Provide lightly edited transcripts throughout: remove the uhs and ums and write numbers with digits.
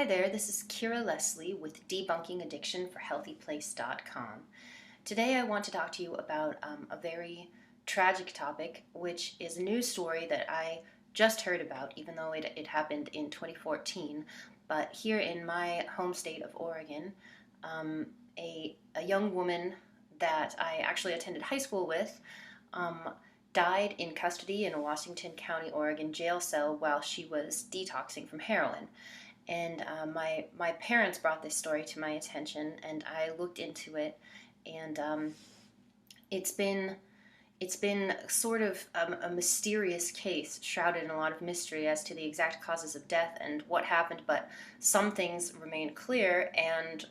Hi there, this is Kira Leslie with Debunking Addiction for HealthyPlace.com. Today I want to talk to you about a very tragic topic, which is a news story that I just heard about, even though it happened in 2014. But here in my home state of Oregon, um, a young woman that I actually attended high school with um, died in custody in a Washington County, Oregon jail cell while she was detoxing from heroin. And my parents brought this story to my attention, and I looked into it, and it's been it's been sort of a mysterious case, shrouded in a lot of mystery as to the exact causes of death and what happened. But some things remain clear, and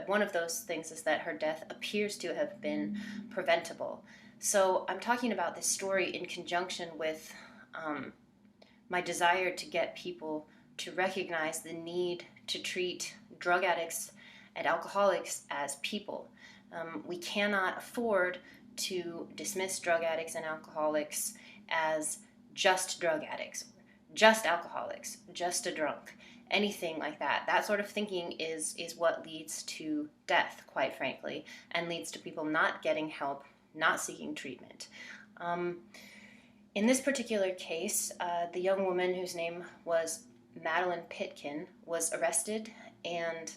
one of those things is that her death appears to have been preventable. So I'm talking about this story in conjunction with my desire to get people to recognize the need to treat drug addicts and alcoholics as people. We cannot afford to dismiss drug addicts and alcoholics as just drug addicts, just alcoholics, just a drunk, anything like that. That sort of thinking is what leads to death, quite frankly, and leads to people not getting help, not seeking treatment. In this particular case, the young woman whose name was Madeline Pitkin was arrested, and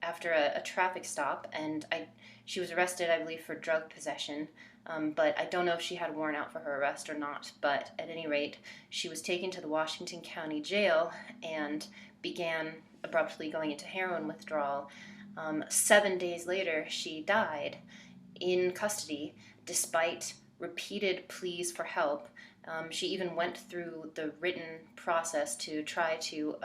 after a traffic stop, and she was arrested, I believe, for drug possession, but I don't know if she had a warrant out for her arrest or not. But at any rate, she was taken to the Washington County Jail and began abruptly going into heroin withdrawal. 7 days later, she died in custody despite repeated pleas for help. She even went through the written process to try to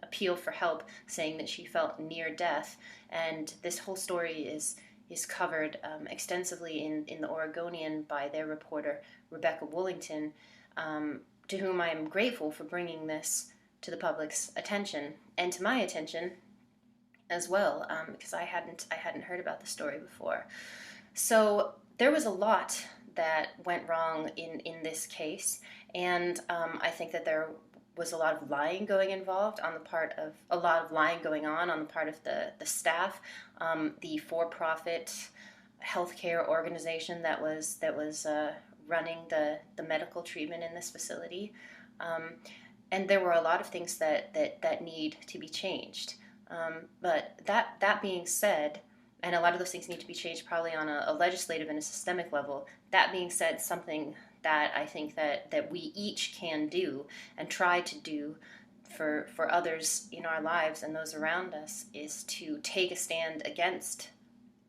appeal for help, saying that she felt near death. And this whole story is covered extensively in the Oregonian by their reporter, Rebecca Woolington, to whom I am grateful for bringing this to the public's attention and to my attention as well, because I hadn't heard about the story before. So there was a lot that went wrong in this case, and I think that there was a lot of lying going on on the part of the staff, the for-profit healthcare organization that was running the medical treatment in this facility, and there were a lot of things that need to be changed. But that being said, and a lot of those things need to be changed probably on a legislative and a systemic level. That being said, something that I think that we each can do and try to do for others in our lives and those around us is to take a stand against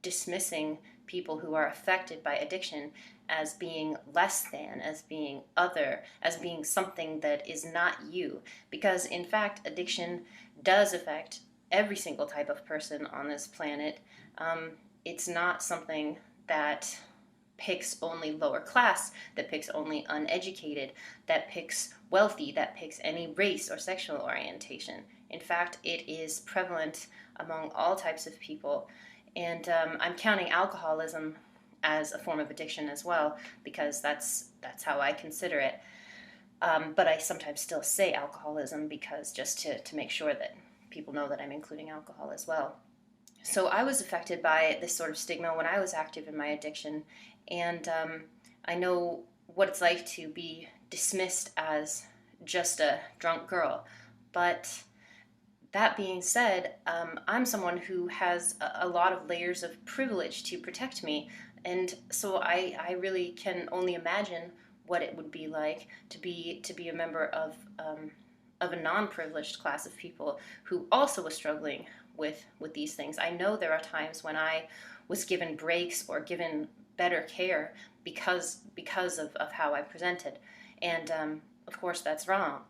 dismissing people who are affected by addiction as being less than, as being other, as being something that is not you. Because in fact, addiction does affect every single type of person on this planet. It's not something that picks only lower class, that picks only uneducated, that picks wealthy, that picks any race or sexual orientation. In fact, it is prevalent among all types of people. And I'm counting alcoholism as a form of addiction as well, because that's how I consider it. But I sometimes still say alcoholism because just to make sure that people know that I'm including alcohol as well. So I was affected by this sort of stigma when I was active in my addiction, and I know what it's like to be dismissed as just a drunk girl. But that being said, I'm someone who has a lot of layers of privilege to protect me, and so I really can only imagine what it would be like to be a member of a non-privileged class of people who also was struggling with these things. I know there are times when I was given breaks or given better care because of how I presented, and of course that's wrong.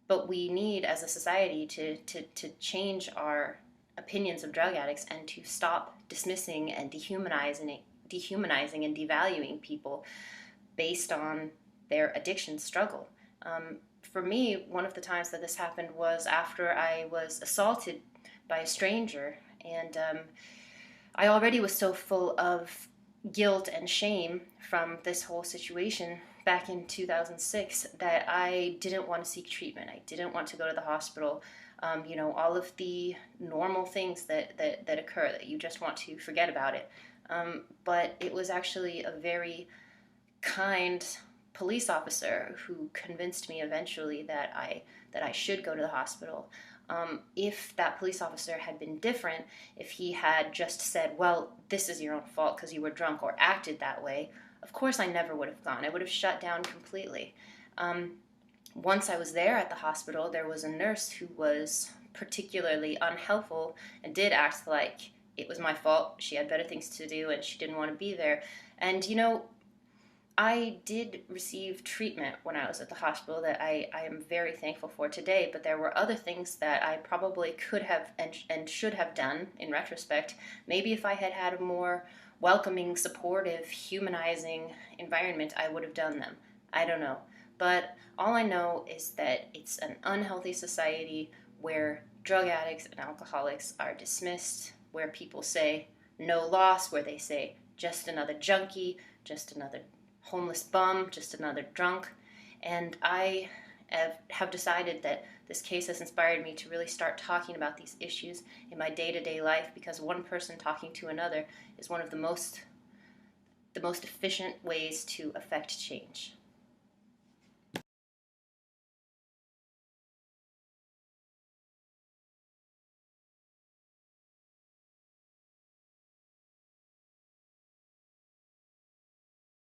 But we need, as a society, to change our opinions of drug addicts and to stop dismissing and dehumanizing and devaluing people based on their addiction struggle. For me, one of the times that this happened was after I was assaulted by a stranger, and I already was so full of guilt and shame from this whole situation back in 2006 that I didn't want to seek treatment. I didn't want to go to the hospital. all of the normal things that occur that you just want to forget about it. But it was actually a very kind police officer who convinced me eventually that I should go to the hospital. If that police officer had been different, if he had just said, well, this is your own fault because you were drunk, or acted that way, of course I never would have gone. I would have shut down completely. Once I was there at the hospital, there was a nurse who was particularly unhelpful and did act like it was my fault. She had better things to do and she didn't want to be there. And I did receive treatment when I was at the hospital that I am very thankful for today, but there were other things that I probably could have and should have done in retrospect. Maybe if I had had a more welcoming, supportive, humanizing environment, I would have done them. I don't know. But all I know is that it's an unhealthy society where drug addicts and alcoholics are dismissed, where people say no loss, where they say just another junkie, just another homeless bum, just another drunk. And I have decided that this case has inspired me to really start talking about these issues in my day-to-day life, because one person talking to another is one of the most efficient ways to affect change.